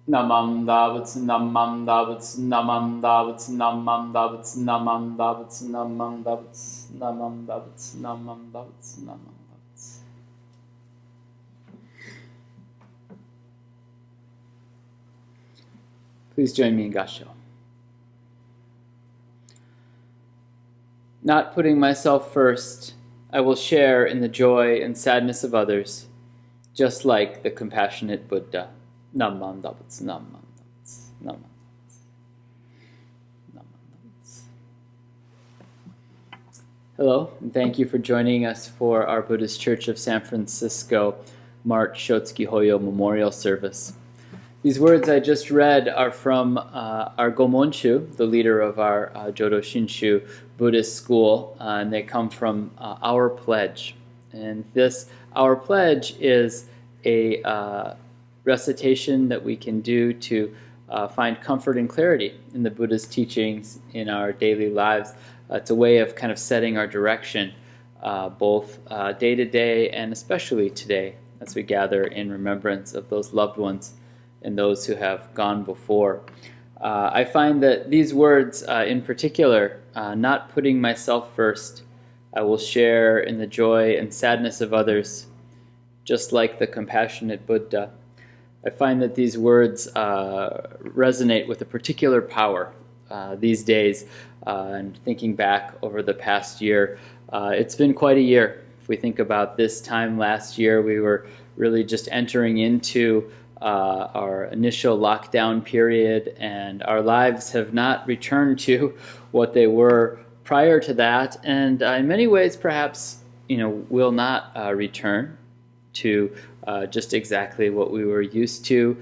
Namam Davats Namam Davats Namam Davats Namam Davats Namam Davats Namam Davats Namam Davats Namam Davats Namam Davats. Please join me in Gasho. Not putting myself first, I will share in the joy and sadness of others, just like the compassionate Buddha. Namam Davats, Namam Davats, Namam Davats, Namam Davats. Hello, and thank you for joining us for our Buddhist Church of San Francisco March Shotsuki Hoyo Memorial Service. These words I just read are from our Gomonshu, the leader of our Jodo Shinshu Buddhist school, and they come from Our Pledge. And this Our Pledge is a recitation that we can do to find comfort and clarity in the Buddha's teachings in our daily lives. It's a way of kind of setting our direction, both day to day and especially today, as we gather in remembrance of those loved ones and those who have gone before. I find that these words in particular, not putting myself first, I will share in the joy and sadness of others, just like the compassionate Buddha. I find that these words resonate with a particular power these days. And thinking back over the past year, it's been quite a year. If we think about this time last year, we were really just entering into our initial lockdown period, and our lives have not returned to what they were prior to that, and in many ways perhaps will not return to just exactly what we were used to.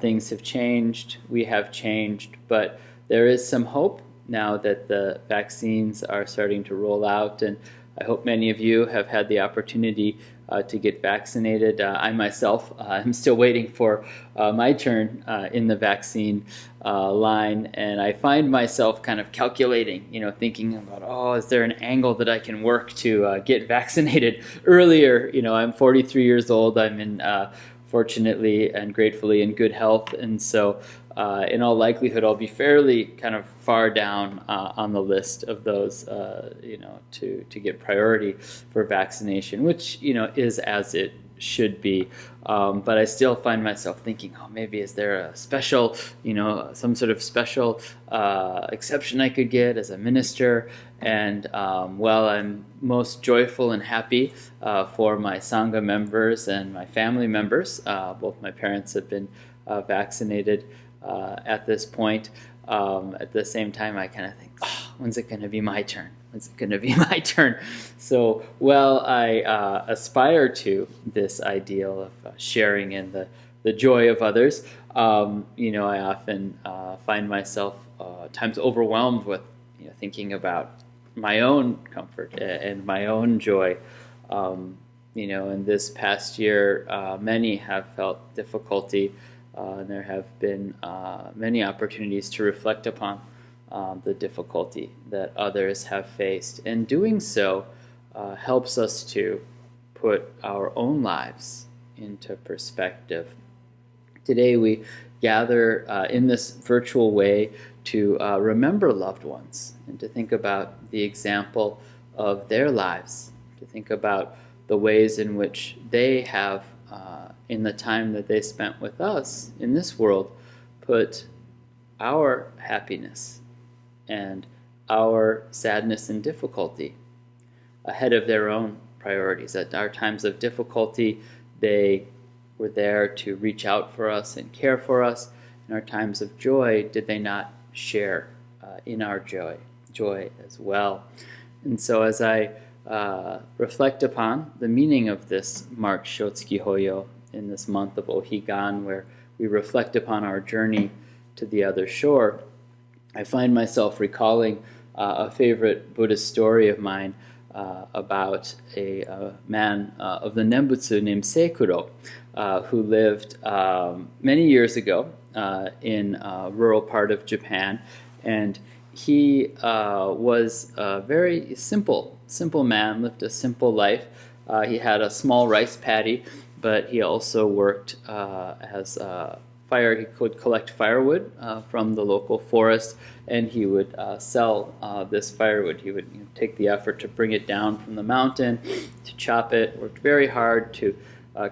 Things have changed, we have changed, but there is some hope now that the vaccines are starting to roll out, and I hope many of you have had the opportunity to get vaccinated. I myself am still waiting for my turn in the vaccine line, and I find myself kind of calculating, thinking about, is there an angle that I can work to get vaccinated earlier? I'm 43 years old. I'm in fortunately and gratefully in good health, and so in all likelihood I'll be fairly kind of far down on the list of those to get priority for vaccination, which is as it should be, but I still find myself thinking, maybe is there a special, some sort of special exception I could get as a minister? And well, I'm most joyful and happy for my Sangha members and my family members. Both my parents have been vaccinated at this point. At the same time, I kind of think, when's it going to be my turn? When's it going to be my turn? So, I aspire to this ideal of sharing in the joy of others. I often find myself times overwhelmed with thinking about my own comfort and my own joy. In this past year, many have felt difficulty. And there have been many opportunities to reflect upon the difficulty that others have faced. And doing so helps us to put our own lives into perspective. Today we gather in this virtual way to remember loved ones and to think about the example of their lives, to think about the ways in which they have in the time that they spent with us in this world, put our happiness and our sadness and difficulty ahead of their own priorities. At our times of difficulty, they were there to reach out for us and care for us. In our times of joy, did they not share in our joy as well? And so as I reflect upon the meaning of this March Shotsuki Hoyo in this month of Ohigan, where we reflect upon our journey to the other shore, I find myself recalling a favorite Buddhist story of mine about a man of the Nembutsu named Sekuro, who lived many years ago in a rural part of Japan, and he was a very simple man, lived a simple life, He had a small rice paddy, but he also worked as he could collect firewood from the local forest, and he would sell this firewood. He would take the effort to bring it down from the mountain, to chop it, worked very hard to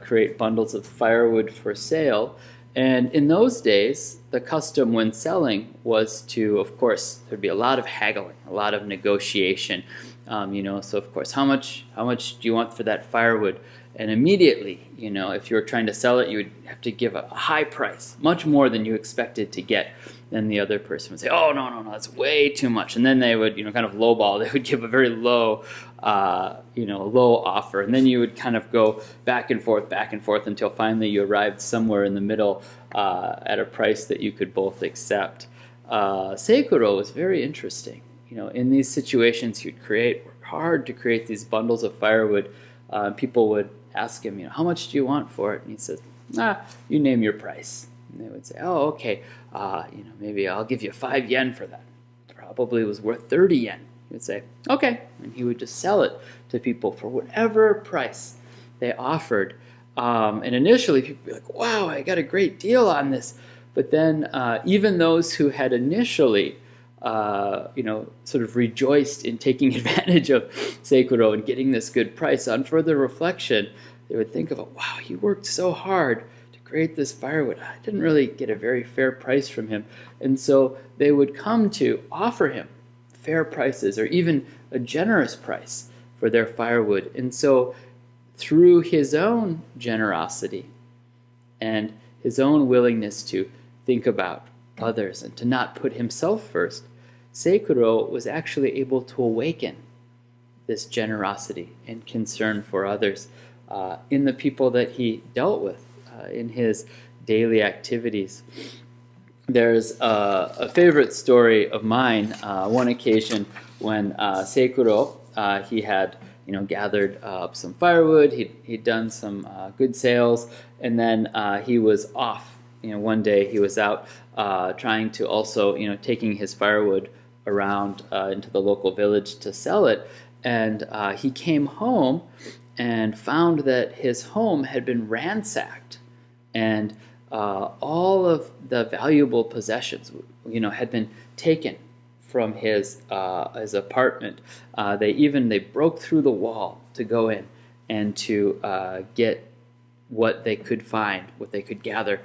create bundles of firewood for sale. And in those days, the custom when selling was to, of course, there'd be a lot of haggling, a lot of negotiation. So of course, how much do you want for that firewood? And immediately, if you were trying to sell it, you would have to give a high price, much more than you expected to get. Then the other person would say, "Oh, no, that's way too much." And then they would, kind of lowball. They would give a very low, low offer. And then you would kind of go back and forth until finally you arrived somewhere in the middle at a price that you could both accept. Seikuro was very interesting. In these situations, he'd work hard to create these bundles of firewood. People would ask him, how much do you want for it? And he says, you name your price. And they would say, oh, okay, maybe I'll give you 5 yen for that. Probably was worth 30 yen. He would say, okay. And he would just sell it to people for whatever price they offered. And initially, people would be like, wow, I got a great deal on this. But then even those who had initially sort of rejoiced in taking advantage of Seikuro and getting this good price, on further reflection, they would think of it, wow, he worked so hard to create this firewood. I didn't really get a very fair price from him. And so they would come to offer him fair prices or even a generous price for their firewood. And so through his own generosity and his own willingness to think about others and to not put himself first, Seikuro was actually able to awaken this generosity and concern for others in the people that he dealt with in his daily activities. There's a favorite story of mine. One occasion when Seikuro, he had gathered up some firewood, he'd done some good sales, and then he was off. One day he was out trying to also, taking his firewood around into the local village to sell it. And he came home and found that his home had been ransacked, and all of the valuable possessions, had been taken from his apartment. They broke through the wall to go in and to get what they could find, what they could gather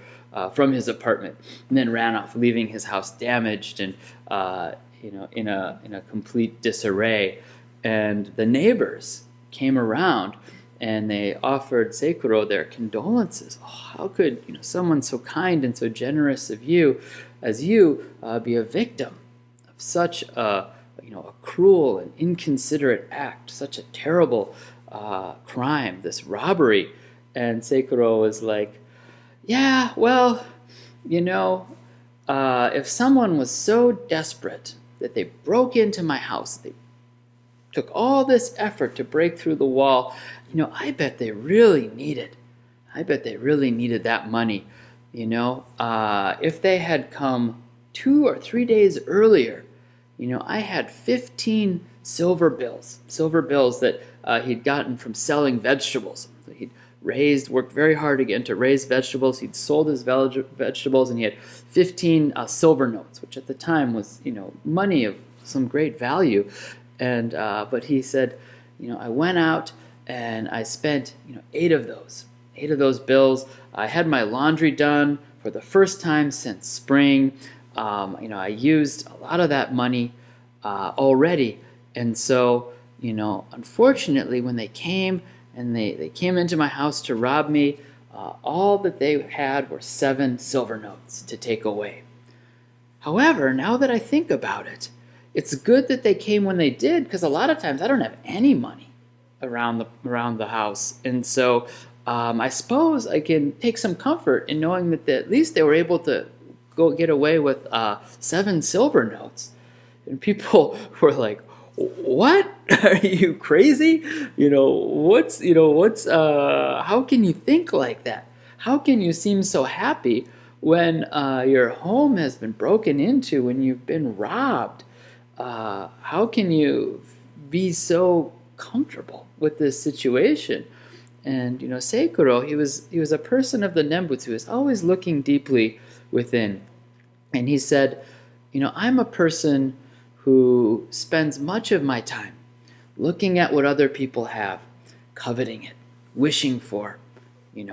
from his apartment, and then ran off, leaving his house damaged and in a complete disarray. And the neighbors came around and they offered Seikuro their condolences. Oh, how could someone so kind and so generous as you be a victim of such a cruel and inconsiderate act, such a terrible crime, this robbery? And Seikuro was like, yeah, well, if someone was so desperate that they broke into my house, they took all this effort to break through the wall, I bet they really needed that money. If they had come 2 or 3 days earlier, I had 15 silver bills that he'd gotten from selling vegetables. He'd worked very hard again to raise vegetables. He'd sold his vegetables, and he had 15 silver notes, which at the time was, money of some great value. And but he said, I went out and I spent, 8 of those bills. I had my laundry done for the first time since spring. I used a lot of that money already, and so, unfortunately, when they came. And they came into my house to rob me. All that they had were 7 silver notes to take away. However, now that I think about it, it's good that they came when they did, because a lot of times I don't have any money around the house. And so I suppose I can take some comfort in knowing that at least they were able to go get away with 7 silver notes. And people were like, what? Are you crazy? How can you think like that? How can you seem so happy when your home has been broken into, when you've been robbed? How can you be so comfortable with this situation. And Seikuro, he was a person of the Nembutsu, is always looking deeply within. And he said, I'm a person who spends much of my time looking at what other people have, coveting it, wishing for,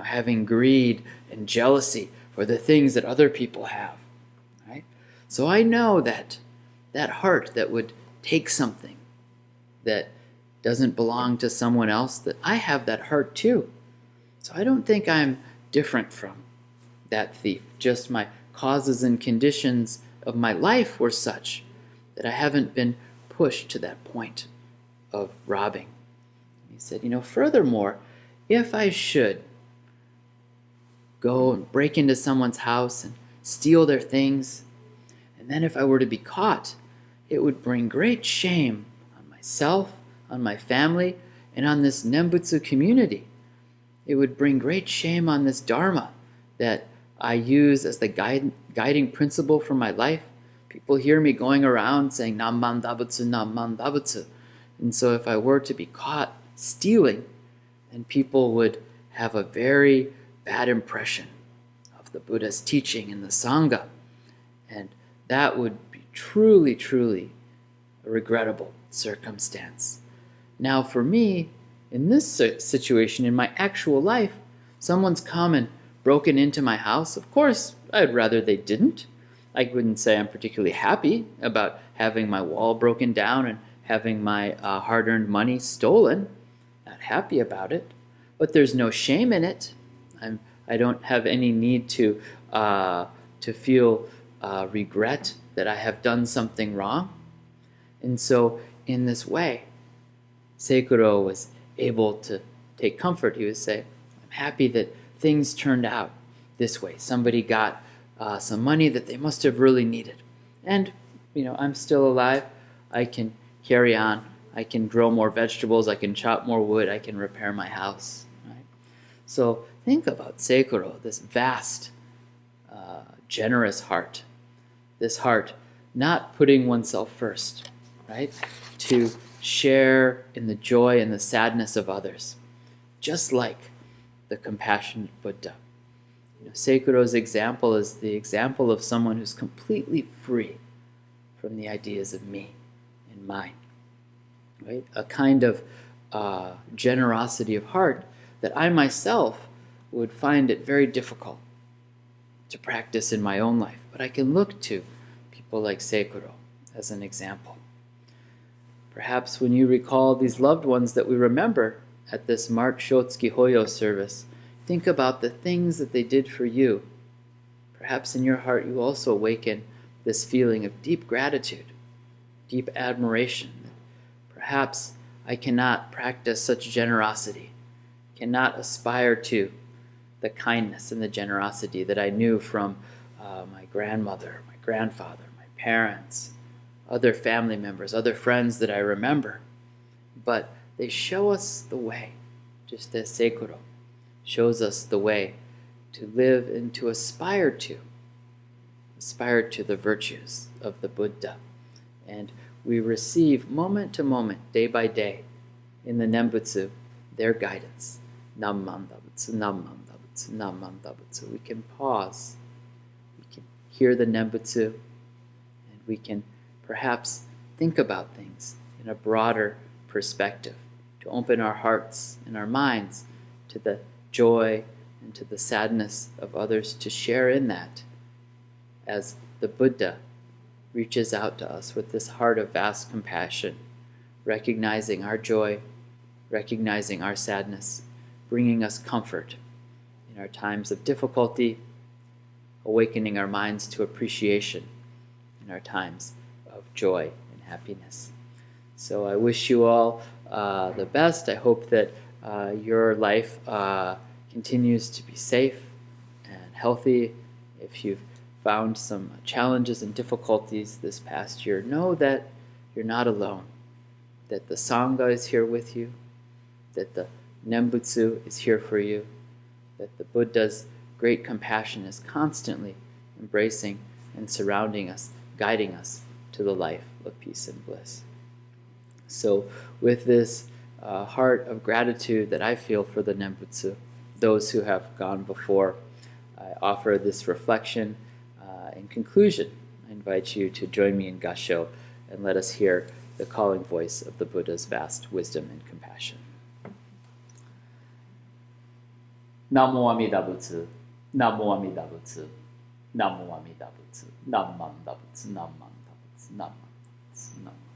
having greed and jealousy for the things that other people have, right? So I know that heart that would take something that doesn't belong to someone else, that I have that heart too. So I don't think I'm different from that thief. Just my causes and conditions of my life were such that I haven't been pushed to that point of robbing. He said, furthermore, if I should go and break into someone's house and steal their things, and then if I were to be caught, it would bring great shame on myself, on my family, and on this Nembutsu community. It would bring great shame on this Dharma that I use as the guiding principle for my life. People hear me going around saying, Namman Dabutsu, Namman Dabutsu. And so if I were to be caught stealing, then people would have a very bad impression of the Buddha's teaching and the Sangha. And that would be truly, truly a regrettable circumstance. Now for me, in this situation, in my actual life, someone's come and broken into my house. Of course, I'd rather they didn't. I wouldn't say I'm particularly happy about having my wall broken down and having my hard-earned money stolen. Not happy about it, but there's no shame in it. I don't have any need to feel regret that I have done something wrong. And so in this way, Seikuro was able to take comfort. He would say, I'm happy that things turned out this way. Somebody got some money that they must have really needed. And, I'm still alive. I can carry on. I can grow more vegetables. I can chop more wood. I can repair my house. Right? So think about Seikuro, this vast, generous heart. This heart not putting oneself first, right? To share in the joy and the sadness of others, just like the compassionate Buddha. Seikuro's example is the example of someone who's completely free from the ideas of me and mine, right? A kind of generosity of heart that I myself would find it very difficult to practice in my own life, but I can look to people like Seikuro as an example. Perhaps when you recall these loved ones that we remember at this March Shotsuki Hoyo service, think about the things that they did for you. Perhaps in your heart you also awaken this feeling of deep gratitude, deep admiration. Perhaps I cannot practice such generosity, cannot aspire to the kindness and the generosity that I knew from my grandmother, my grandfather, my parents, other family members, other friends that I remember. But they show us the way, just as Seikuro shows us the way to live and to aspire to the virtues of the Buddha. And we receive moment to moment, day by day, in the Nembutsu, their guidance. Namman Dabutsu, Namman Dabutsu, Namman Dabutsu. We can pause, we can hear the Nembutsu, and we can perhaps think about things in a broader perspective, to open our hearts and our minds to the joy and to the sadness of others, to share in that as the Buddha reaches out to us with this heart of vast compassion, recognizing our joy, recognizing our sadness, bringing us comfort in our times of difficulty, awakening our minds to appreciation in our times of joy and happiness. So I wish you all the best. I hope that your life continues to be safe and healthy. If you've found some challenges and difficulties this past year, know that you're not alone, that the Sangha is here with you, that the Nembutsu is here for you, that the Buddha's great compassion is constantly embracing and surrounding us, guiding us to the life of peace and bliss. So with this heart of gratitude that I feel for the Nembutsu, those who have gone before. I offer this reflection. In conclusion, I invite you to join me in Gasho and let us hear the calling voice of the Buddha's vast wisdom and compassion. Namo Amida Butsu, Namo Amida Butsu, Namo Amida Butsu, Namam Dabutsu, Namam Dabutsu, Namam Dabutsu, Namam.